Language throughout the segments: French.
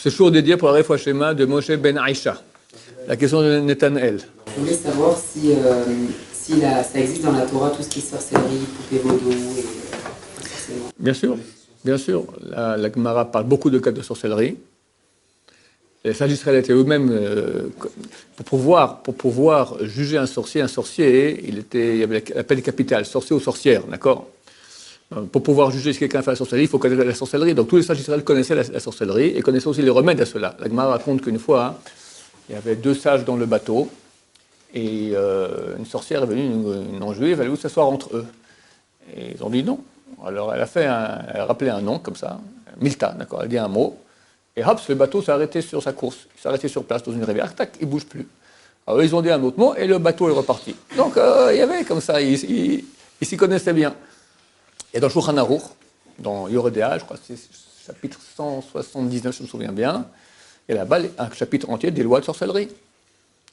C'est toujours dédié pour la Refoua Shema de Moshe Ben Aïcha. La question de Netanel. Je voulais savoir si ça existe dans la Torah, tout ce qui est sorcellerie, poupée vaudou et sorcellerie. Bien sûr, bien sûr. La Gemara parle beaucoup de cas de sorcellerie. Les sages d'Israël étaient eux-mêmes, pour pouvoir juger un sorcier, il y avait la peine capitale, sorcier ou sorcière, d'accord? Pour pouvoir juger si quelqu'un fait la sorcellerie, il faut connaître la sorcellerie. Donc tous les sages d'Israël connaissaient la sorcellerie et connaissaient aussi les remèdes à cela. La Gemara raconte qu'une fois, il y avait 2 sages dans le bateau et une sorcière est venue, une non-juive, elle voulait s'asseoir entre eux. Et ils ont dit non. Alors elle a rappelé un nom comme ça, Milta, d'accord? Elle a dit un mot. Et hop, le bateau s'est arrêté sur sa course. Il s'est arrêté sur place dans une rivière, tac, il ne bouge plus. Alors ils ont dit un autre mot et le bateau est reparti. Donc il y avait comme ça, ils s'y connaissaient bien. Et dans le Shulchan Aruch, dans Yoredea, je crois que c'est chapitre 179, je me souviens bien, et là-bas, un chapitre entier des lois de sorcellerie.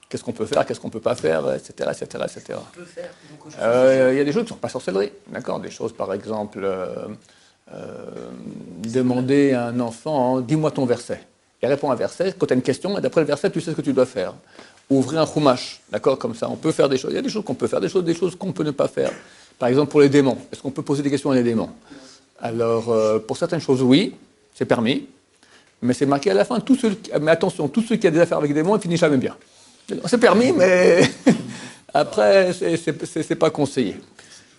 Qu'est-ce qu'on peut faire, qu'est-ce qu'on ne peut pas faire, etc., etc., etc. Il y a des choses qui ne sont pas sorcellerie, d'accord? Des choses, par exemple, demander à un enfant, dis-moi ton verset. Il répond un verset, quand tu as une question, et d'après le verset, tu sais ce que tu dois faire. Ouvrir un chumash, d'accord, comme ça, on peut faire des choses. Il y a des choses qu'on peut faire, des choses qu'on peut ne pas faire. Par exemple, pour les démons, est-ce qu'on peut poser des questions à les démons? Alors, pour certaines choses, oui, c'est permis, mais c'est marqué à la fin, mais attention, tous ceux qui ont des affaires avec des démons, ils finissent jamais bien. C'est permis, mais après, c'est pas conseillé.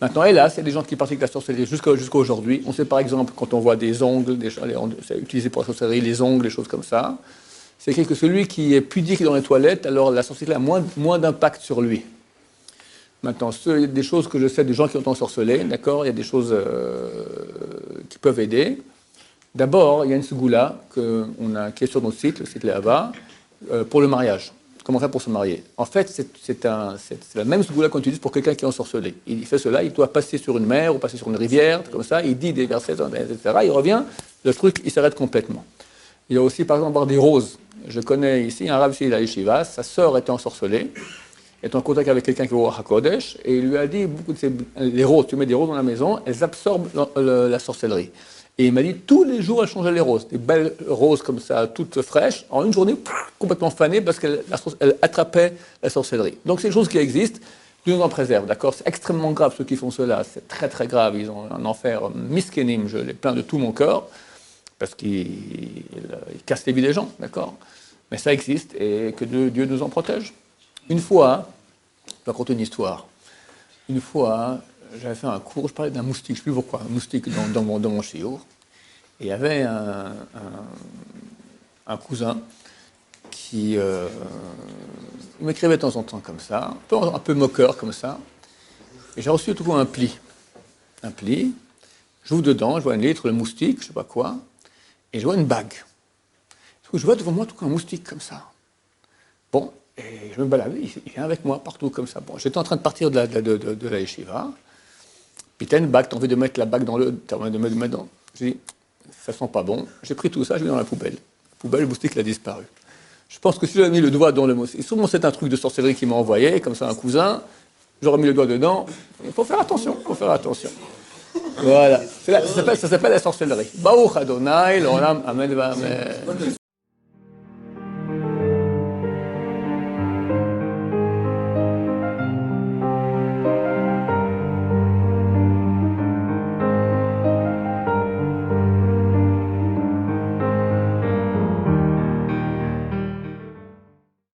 Maintenant, hélas, il y a des gens qui pratiquent la sorcellerie jusqu'à aujourd'hui. On sait par exemple, quand on voit des ongles, c'est utilisé pour la sorcellerie, les ongles, des choses comme ça, c'est écrit que celui qui est pudique dans les toilettes, alors la sorcellerie a moins d'impact sur lui. Maintenant, il y a des choses que je sais des gens qui ont ensorcelé, d'accord? Il y a des choses qui peuvent aider. D'abord, il y a une segoula qui est sur notre site, le site Leava, pour le mariage. Comment faire pour se marier? En fait, c'est la même segoula qu'on utilise pour quelqu'un qui est ensorcelé. Il fait cela, il doit passer sur une mer ou passer sur une rivière, comme ça, il dit des versets, etc. Il revient, le truc, il s'arrête complètement. Il y a aussi, par exemple, avoir des roses. Je connais ici un rav ici, la yeshiva, sa sœur était ensorcelée, est en contact avec quelqu'un qui va au HaKodesh, et il lui a dit, les roses, tu mets des roses dans la maison, elles absorbent la sorcellerie. Et il m'a dit, tous les jours, elle changeait les roses. Des belles roses comme ça, toutes fraîches, en une journée, complètement fanées, parce qu'elle attrapait la sorcellerie. Donc, c'est des choses qui existent, Dieu nous en préserve, d'accord? C'est extrêmement grave, ceux qui font cela, c'est très très grave, ils ont un enfer miskenim, je les plains de tout mon cœur, parce qu'ils cassent les vies des gens, d'accord? Mais ça existe, et que Dieu nous en protège. Une fois, je vais raconter une histoire. Une fois, j'avais fait un cours, je parlais d'un moustique, je ne sais plus pourquoi, un moustique dans mon chiour. Et il y avait un cousin qui m'écrivait de temps en temps comme ça, un peu moqueur comme ça. Et j'ai reçu tout un pli. Un pli, j'ouvre dedans, je vois une lettre, le moustique, je ne sais pas quoi, et je vois une bague. Je vois devant moi tout un moustique comme ça. Bon, et je me balade, il vient avec moi partout comme ça. Bon, j'étais en train de partir de la yeshiva. Puis t'as une bague, t'as envie de mettre la bague t'as envie de mettre dans. J'ai dit, ça sent pas bon. J'ai pris tout ça, je l'ai mis dans la poubelle. La poubelle, le moustique, il a disparu. Je pense que si j'avais mis le doigt dans le moustique, souvent c'est un truc de sorcellerie qui m'a envoyé, comme ça un cousin, j'aurais mis le doigt dedans. Il faut faire attention, Voilà. Ça s'appelle la sorcellerie. Baruch Adonai, l'olam, amen, amen.